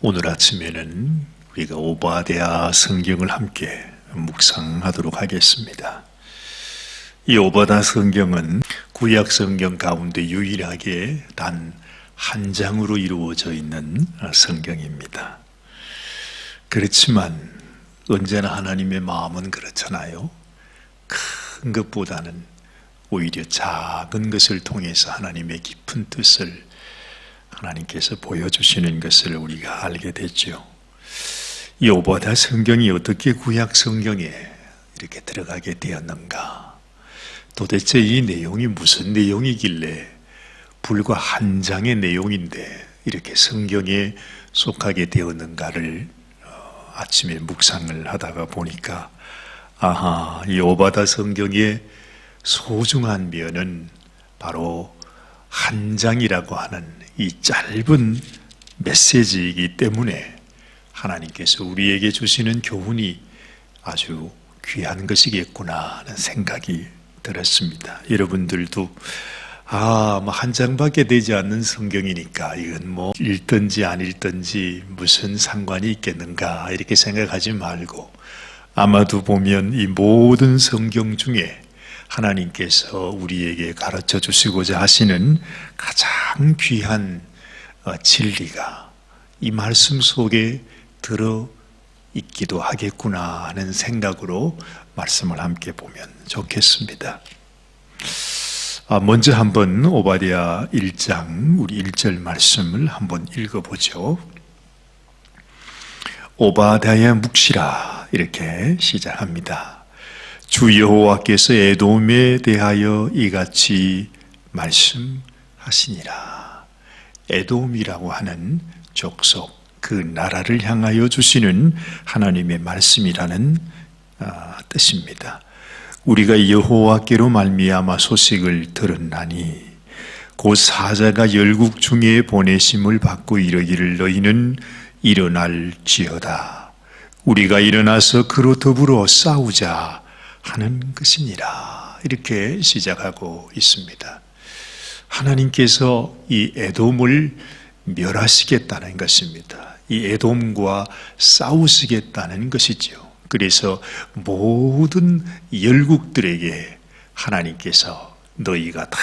오늘 아침에는 우리가 오바댜 성경을 함께 묵상하도록 하겠습니다. 이 오바댜 성경은 구약 성경 가운데 유일하게 단 한 장으로 이루어져 있는 성경입니다. 그렇지만 언제나 하나님의 마음은 그렇잖아요. 큰 것보다는 오히려 작은 것을 통해서 하나님의 깊은 뜻을 하나님께서 보여주시는 것을 우리가 알게 됐죠. 이 오바댜 성경이 어떻게 구약 성경에 이렇게 들어가게 되었는가? 도대체 이 내용이 무슨 내용이길래 불과 한 장의 내용인데 이렇게 성경에 속하게 되었는가를 아침에 묵상을 하다가 보니까 이 오바댜 성경의 소중한 면은 바로 한 장이라고 하는 이 짧은 메시지이기 때문에 하나님께서 우리에게 주시는 교훈이 아주 귀한 것이겠구나 하는 생각이 들었습니다. 여러분들도 한 장밖에 되지 않는 성경이니까 이건 읽든지 안 읽든지 무슨 상관이 있겠는가 이렇게 생각하지 말고 아마도 보면 이 모든 성경 중에 하나님께서 우리에게 가르쳐 주시고자 하시는 가장 귀한 진리가 이 말씀 속에 들어 있기도 하겠구나 하는 생각으로 말씀을 함께 보면 좋겠습니다. 먼저 한번 오바댜 1장 우리 1절 말씀을 한번 읽어보죠. 오바댜의 묵시라 이렇게 시작합니다. 주 여호와께서 에돔에 대하여 이같이 말씀하시니라. 에돔이라고 하는 족속, 그 나라를 향하여 주시는 하나님의 말씀이라는 뜻입니다. 우리가 여호와께로 말미암아 소식을 들었나니 곧 사자가 열국 중에 보내심을 받고 이르기를 너희는 일어날지어다. 우리가 일어나서 그로 더불어 싸우자 하는 것이니라. 이렇게 시작하고 있습니다. 하나님께서 이 에돔을 멸하시겠다는 것입니다. 이 에돔과 싸우시겠다는 것이죠. 그래서 모든 열국들에게 하나님께서 너희가 다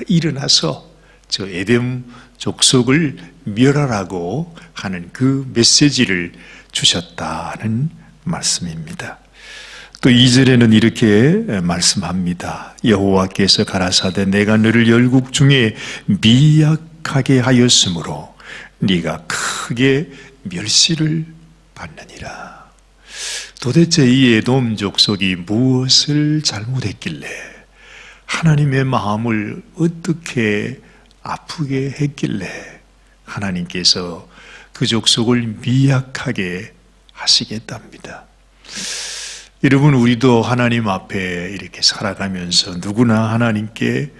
일어나서 저 에돔 족속을 멸하라고 하는 그 메시지를 주셨다는 말씀입니다. 또 2절에는 이렇게 말씀합니다. 여호와께서 가라사대 내가 너를 열국 중에 미약하게 하였으므로 네가 크게 멸시를 받느니라. 도대체 이 에돔 족속이 무엇을 잘못했길래 하나님의 마음을 어떻게 아프게 했길래 하나님께서 그 족속을 미약하게 하시겠답니다. 여러분, 우리도 하나님 앞에 이렇게 살아가면서 누구나 하나님께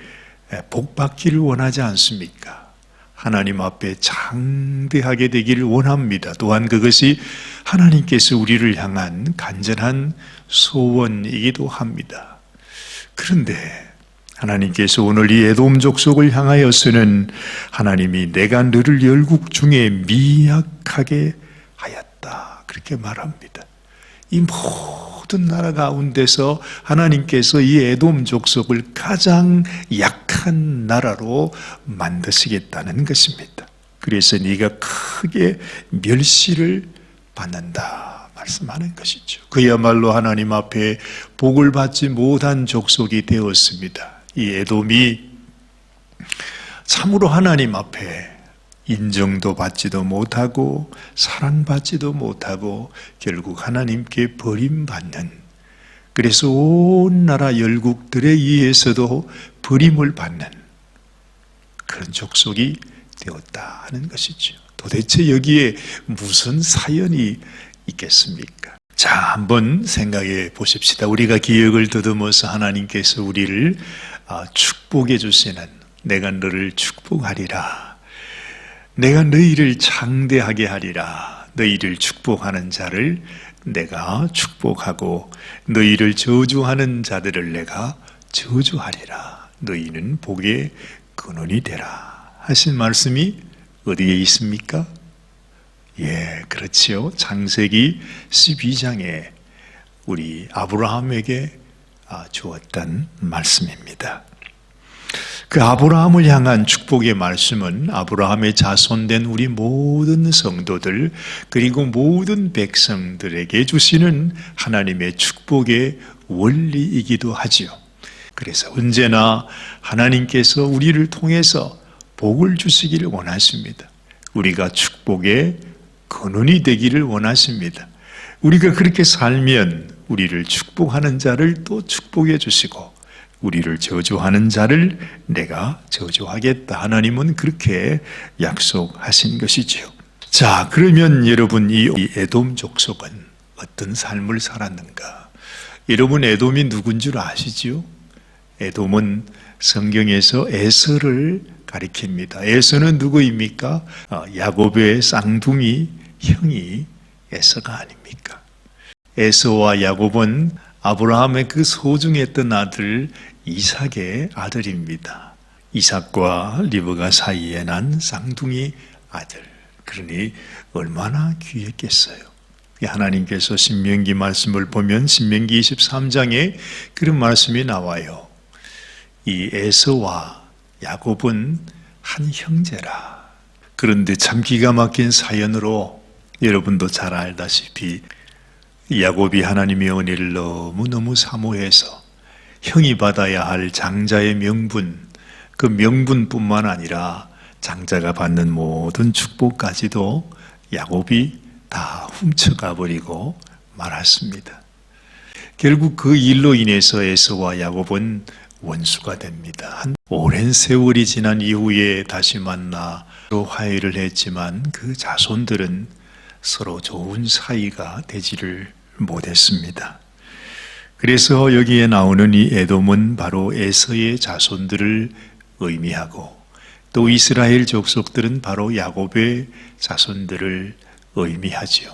복받기를 원하지 않습니까? 하나님 앞에 장대하게 되기를 원합니다. 또한 그것이 하나님께서 우리를 향한 간절한 소원이기도 합니다. 그런데 하나님께서 오늘 이 에돔 족속을 향하여서는 하나님이 내가 너를 열국 중에 미약하게 하였다. 그렇게 말합니다. 이 모든 나라 가운데서 하나님께서 이 에돔 족속을 가장 약한 나라로 만드시겠다는 것입니다. 그래서 네가 크게 멸시를 받는다 말씀하는 것이죠. 그야말로 하나님 앞에 복을 받지 못한 족속이 되었습니다. 이 에돔이 참으로 하나님 앞에 인정도 받지도 못하고 사랑받지도 못하고 결국 하나님께 버림받는, 그래서 온 나라 열국들에 의해서도 버림을 받는 그런 족속이 되었다 하는 것이죠. 도대체 여기에 무슨 사연이 있겠습니까? 자, 한번 생각해 보십시다. 우리가 기억을 더듬어서 하나님께서 우리를 축복해 주시는, 내가 너를 축복하리라, 내가 너희를 장대하게 하리라, 너희를 축복하는 자를 내가 축복하고 너희를 저주하는 자들을 내가 저주하리라, 너희는 복의 근원이 되라 하신 말씀이 어디에 있습니까? 예, 그렇지요. 창세기 12장에 우리 아브라함에게 주었던 말씀입니다. 그 아브라함을 향한 축복의 말씀은 아브라함의 자손된 우리 모든 성도들 그리고 모든 백성들에게 주시는 하나님의 축복의 원리이기도 하지요. 그래서 언제나 하나님께서 우리를 통해서 복을 주시기를 원하십니다. 우리가 축복의 근원이 되기를 원하십니다. 우리가 그렇게 살면 우리를 축복하는 자를 또 축복해 주시고 우리를 저주하는 자를 내가 저주하겠다. 하나님은 그렇게 약속하신 것이지요. 자, 그러면 여러분 이 에돔 족속은 어떤 삶을 살았는가? 여러분 에돔이 누군 줄 아시지요? 에돔은 성경에서 에서를 가리킵니다. 에서는 누구입니까? 야곱의 쌍둥이 형이 에서가 아닙니까? 에서와 야곱은 아브라함의 그 소중했던 아들 이삭의 아들입니다. 이삭과 리브가 사이에 난 쌍둥이 아들. 그러니 얼마나 귀했겠어요. 하나님께서 신명기 말씀을 보면 신명기 23장에 그런 말씀이 나와요. 이 에서와 야곱은 한 형제라. 그런데 참 기가 막힌 사연으로 여러분도 잘 알다시피 야곱이 하나님의 은혜를 너무너무 사모해서 형이 받아야 할 장자의 명분, 그 명분뿐만 아니라 장자가 받는 모든 축복까지도 야곱이 다 훔쳐가 버리고 말았습니다. 결국 그 일로 인해서 에서와 야곱은 원수가 됩니다. 한 오랜 세월이 지난 이후에 다시 만나 화해를 했지만 그 자손들은 서로 좋은 사이가 되지를 못했습니다. 그래서 여기에 나오는 이 에돔은 바로 에서의 자손들을 의미하고 또 이스라엘 족속들은 바로 야곱의 자손들을 의미하지요.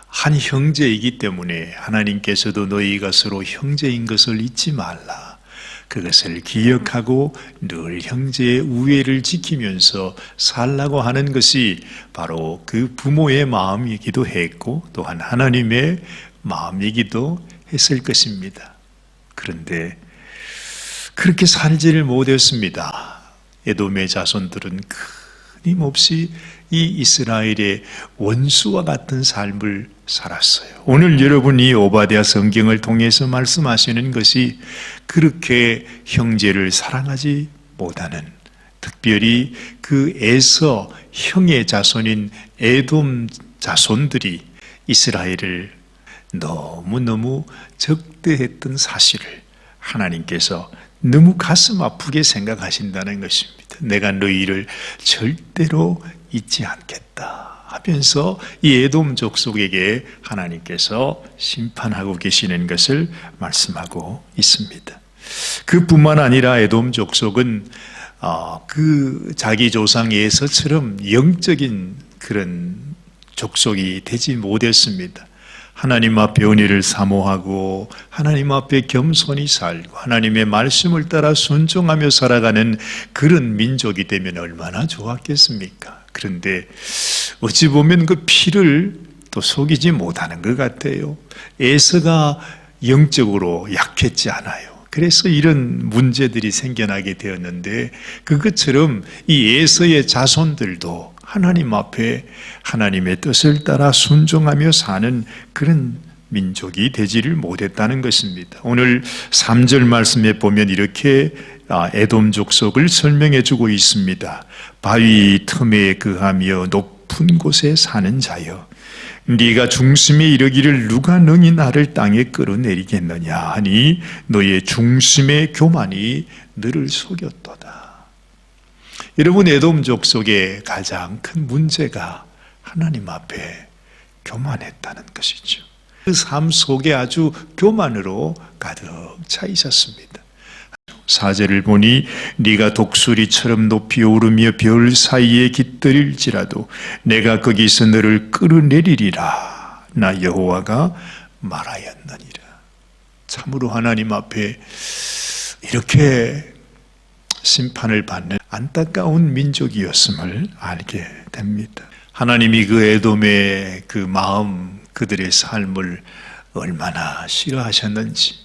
한 형제이기 때문에 하나님께서도 너희가 서로 형제인 것을 잊지 말라. 그것을 기억하고 늘 형제의 우애를 지키면서 살라고 하는 것이 바로 그 부모의 마음이기도 했고 또한 하나님의 마음이기도 했을 것입니다. 그런데 그렇게 살지를 못했습니다. 에돔의 자손들은 끊임없이 이 이스라엘의 원수와 같은 삶을 살았어요. 오늘 여러분이 오바댜 성경을 통해서 말씀하시는 것이 그렇게 형제를 사랑하지 못하는, 특별히 그 에서 형의 자손인 에돔 자손들이 이스라엘을 너무너무 적대했던 사실을 하나님께서 너무 가슴 아프게 생각하신다는 것입니다. 내가 너희를 절대로 잊지 않겠다 하면서 이 에돔 족속에게 하나님께서 심판하고 계시는 것을 말씀하고 있습니다. 그뿐만 아니라 에돔 족속은 그 자기 조상 에서처럼 영적인 그런 족속이 되지 못했습니다. 하나님 앞에 은혜를 사모하고 하나님 앞에 겸손히 살고 하나님의 말씀을 따라 순종하며 살아가는 그런 민족이 되면 얼마나 좋았겠습니까? 그런데 어찌 보면 그 피를 또 속이지 못하는 것 같아요. 에서가 영적으로 약했지 않아요. 그래서 이런 문제들이 생겨나게 되었는데 그것처럼 이 에서의 자손들도 하나님 앞에 하나님의 뜻을 따라 순종하며 사는 그런 민족이 되지를 못했다는 것입니다. 오늘 3절 말씀에 보면 이렇게 에돔 족속을 설명해 주고 있습니다. 바위 틈에 거하며 높은 곳에 사는 자여, 네가 중심에 이르기를 누가 능히 나를 땅에 끌어내리겠느냐 하니 너의 중심의 교만이 너를 속였도다. 여러분, 에돔 족속의 가장 큰 문제가 하나님 앞에 교만했다는 것이죠. 그 삶 속에 아주 교만으로 가득 차 있었습니다. 4절을 보니 네가 독수리처럼 높이 오르며 별 사이에 깃들일지라도 내가 거기서 너를 끌어내리리라. 나 여호와가 말하였느니라. 참으로 하나님 앞에 이렇게 심판을 받는 안타까운 민족이었음을 알게 됩니다. 하나님이 그 에돔의 그 마음, 그들의 삶을 얼마나 싫어하셨는지.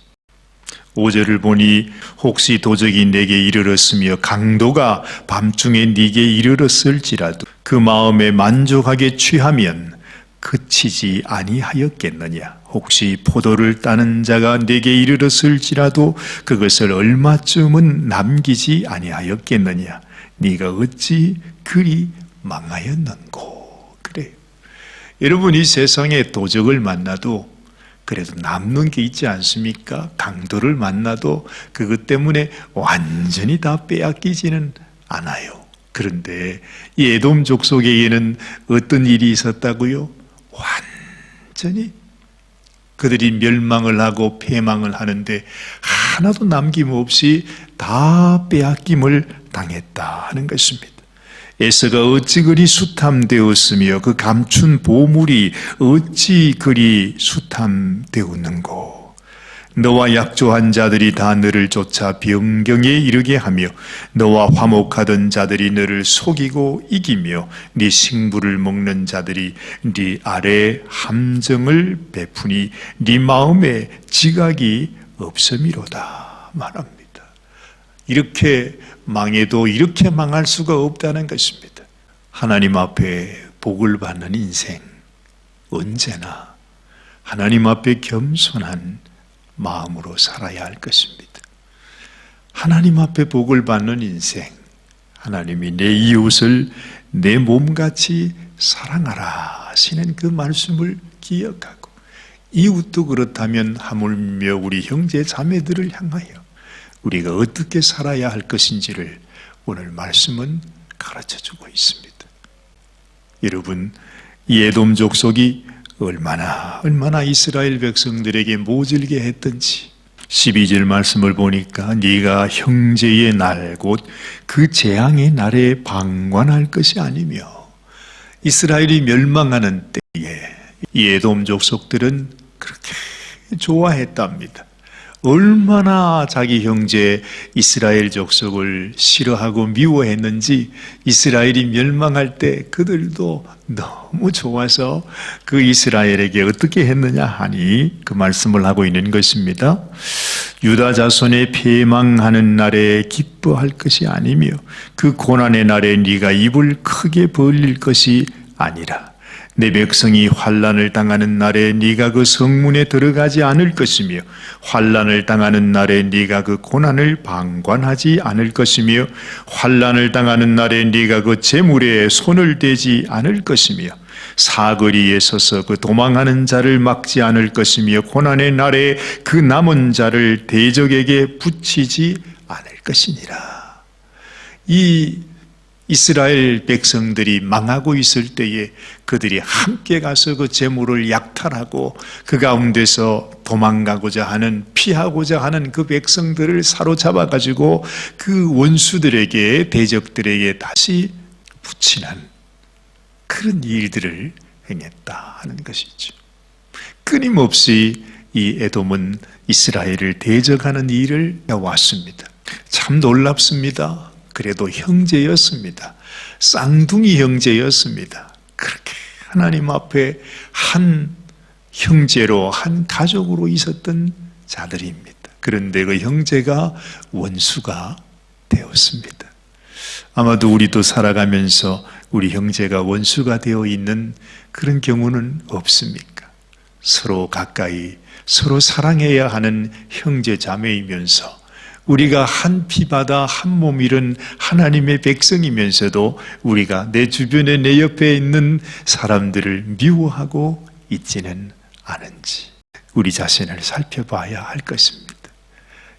5절을 보니 혹시 도적이 내게 이르렀으며 강도가 밤중에 네게 이르렀을지라도 그 마음에 만족하게 취하면 그치지 아니하였겠느냐. 혹시 포도를 따는 자가 내게 이르렀을지라도 그것을 얼마쯤은 남기지 아니하였겠느냐. 네가 어찌 그리 망하였는고. 그래요. 여러분, 이 세상에 도적을 만나도 그래도 남는 게 있지 않습니까? 강도를 만나도 그것 때문에 완전히 다 빼앗기지는 않아요. 그런데 이 에돔 족속에게는 어떤 일이 있었다고요? 완전히 그들이 멸망을 하고 패망을 하는데 하나도 남김없이 다 빼앗김을 당했다 하는 것입니다. 에서가 어찌 그리 수탐되었으며 그 감춘 보물이 어찌 그리 수탐되었는고. 너와 약조한 자들이 다 너를 쫓아 병경에 이르게 하며 너와 화목하던 자들이 너를 속이고 이기며 네 식물을 먹는 자들이 네 아래 함정을 베푸니 네 마음에 지각이 없음이로다 말합니다. 이렇게 망해도 이렇게 망할 수가 없다는 것입니다. 하나님 앞에 복을 받는 인생, 언제나 하나님 앞에 겸손한 마음으로 살아야 할 것입니다. 하나님 앞에 복을 받는 인생, 하나님이 내 이웃을 내 몸같이 사랑하라 하시는 그 말씀을 기억하고, 이웃도 그렇다면 하물며 우리 형제 자매들을 향하여 우리가 어떻게 살아야 할 것인지를 오늘 말씀은 가르쳐주고 있습니다. 여러분, 이 에돔 족속이 얼마나 이스라엘 백성들에게 모질게 했던지 12절 말씀을 보니까 네가 형제의 날 곧 그 재앙의 날에 방관할 것이 아니며, 이스라엘이 멸망하는 때에 이 에돔 족속들은 그렇게 좋아했답니다. 얼마나 자기 형제 이스라엘 족속을 싫어하고 미워했는지 이스라엘이 멸망할 때 그들도 너무 좋아서 그 이스라엘에게 어떻게 했느냐 하니 그 말씀을 하고 있는 것입니다. 유다 자손의 패망하는 날에 기뻐할 것이 아니며 그 고난의 날에 네가 입을 크게 벌릴 것이 아니라 내 백성이 환난을 당하는 날에 네가 그 성문에 들어가지 않을 것이며 환난을 당하는 날에 네가 그 고난을 방관하지 않을 것이며 환난을 당하는 날에 네가 그 재물에 손을 대지 않을 것이며 사거리에 서서 그 도망하는 자를 막지 않을 것이며 고난의 날에 그 남은 자를 대적에게 붙이지 않을 것이니라. 이 이스라엘 백성들이 망하고 있을 때에 그들이 함께 가서 그 재물을 약탈하고 그 가운데서 도망가고자 하는, 피하고자 하는 그 백성들을 사로잡아 가지고 그 원수들에게, 대적들에게 다시 붙이는 그런 일들을 행했다 하는 것이죠. 끊임없이 이 에돔은 이스라엘을 대적하는 일을 해왔습니다. 참 놀랍습니다. 그래도 형제였습니다. 쌍둥이 형제였습니다. 그렇게 하나님 앞에 한 형제로, 한 가족으로 있었던 자들입니다. 그런데 그 형제가 원수가 되었습니다. 아마도 우리도 살아가면서 우리 형제가 원수가 되어 있는 그런 경우는 없습니까? 서로 가까이, 서로 사랑해야 하는 형제 자매이면서 우리가 한 피바다 한 몸 이룬 하나님의 백성이면서도 우리가 내 주변에, 내 옆에 있는 사람들을 미워하고 있지는 않은지 우리 자신을 살펴봐야 할 것입니다.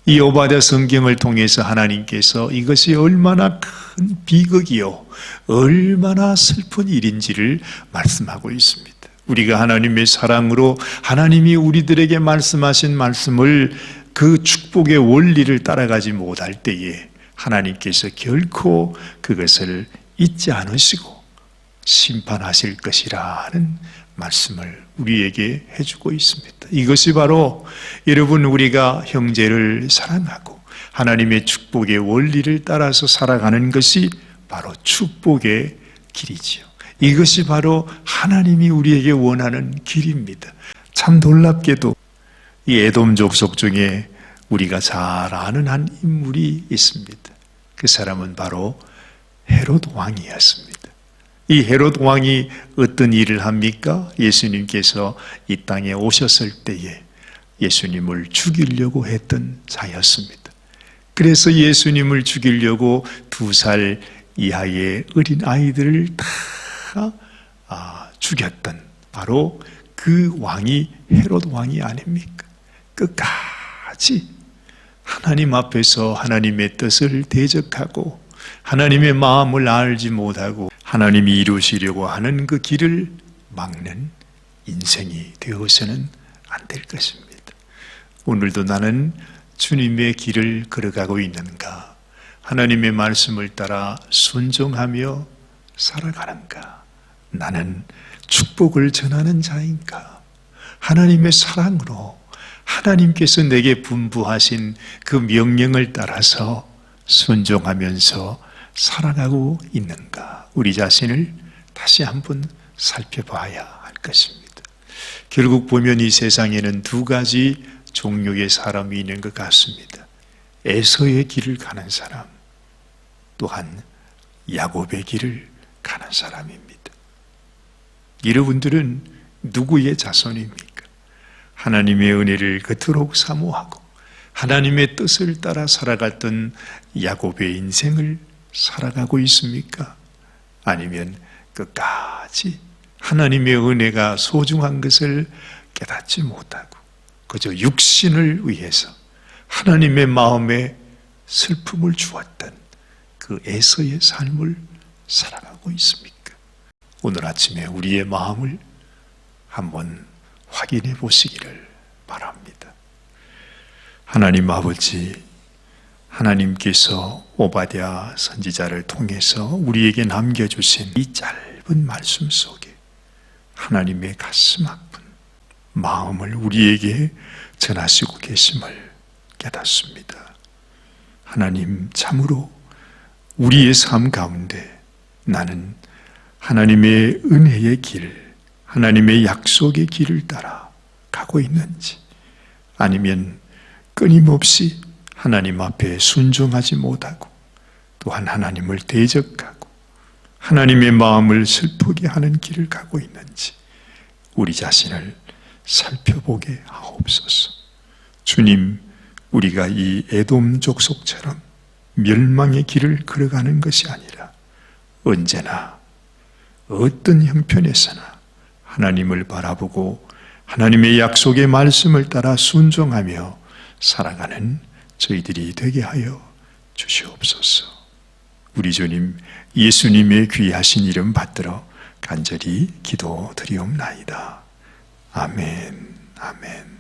이 오바댜 성경을 통해서 하나님께서 이것이 얼마나 큰 비극이요, 얼마나 슬픈 일인지를 말씀하고 있습니다. 우리가 하나님의 사랑으로 하나님이 우리들에게 말씀하신 말씀을, 그 축복의 원리를 따라가지 못할 때에 하나님께서 결코 그것을 잊지 않으시고 심판하실 것이라는 말씀을 우리에게 해주고 있습니다. 이것이 바로 여러분, 우리가 형제를 사랑하고 하나님의 축복의 원리를 따라서 살아가는 것이 바로 축복의 길이지요. 이것이 바로 하나님이 우리에게 원하는 길입니다. 참 놀랍게도 이 에돔 족속 중에 우리가 잘 아는 한 인물이 있습니다. 그 사람은 바로 헤롯 왕이었습니다. 이 헤롯 왕이 어떤 일을 합니까? 예수님께서 이 땅에 오셨을 때에 예수님을 죽이려고 했던 자였습니다. 그래서 예수님을 죽이려고 2살 이하의 어린 아이들을 다 죽였던 바로 그 왕이 헤롯 왕이 아닙니까? 끝까지 하나님 앞에서 하나님의 뜻을 대적하고 하나님의 마음을 알지 못하고 하나님이 이루시려고 하는 그 길을 막는 인생이 되어서는 안 될 것입니다. 오늘도 나는 주님의 길을 걸어가고 있는가? 하나님의 말씀을 따라 순종하며 살아가는가? 나는 축복을 전하는 자인가? 하나님의 사랑으로 하나님께서 내게 분부하신 그 명령을 따라서 순종하면서 살아가고 있는가? 우리 자신을 다시 한번 살펴봐야 할 것입니다. 결국 보면 이 세상에는 2가지 종류의 사람이 있는 것 같습니다. 에서의 길을 가는 사람, 또한 야곱의 길을 가는 사람입니다. 여러분들은 누구의 자손입니까? 하나님의 은혜를 그토록 사모하고 하나님의 뜻을 따라 살아갔던 야곱의 인생을 살아가고 있습니까? 아니면 끝까지 하나님의 은혜가 소중한 것을 깨닫지 못하고 그저 육신을 위해서 하나님의 마음에 슬픔을 주었던 그 에서의 삶을 살아가고 있습니까? 오늘 아침에 우리의 마음을 한번 확인해 보시기를 바랍니다. 하나님 아버지, 하나님께서 오바댜 선지자를 통해서 우리에게 남겨주신 이 짧은 말씀 속에 하나님의 가슴 아픈 마음을 우리에게 전하시고 계심을 깨닫습니다. 하나님, 참으로 우리의 삶 가운데 나는 하나님의 은혜의 길, 하나님의 약속의 길을 따라 가고 있는지, 아니면 끊임없이 하나님 앞에 순종하지 못하고 또한 하나님을 대적하고 하나님의 마음을 슬프게 하는 길을 가고 있는지 우리 자신을 살펴보게 하옵소서. 주님, 우리가 이 에돔 족속처럼 멸망의 길을 걸어가는 것이 아니라 언제나 어떤 형편에서나 하나님을 바라보고 하나님의 약속의 말씀을 따라 순종하며 살아가는 저희들이 되게 하여 주시옵소서. 우리 주님 예수님의 귀하신 이름 받들어 간절히 기도드리옵나이다. 아멘, 아멘.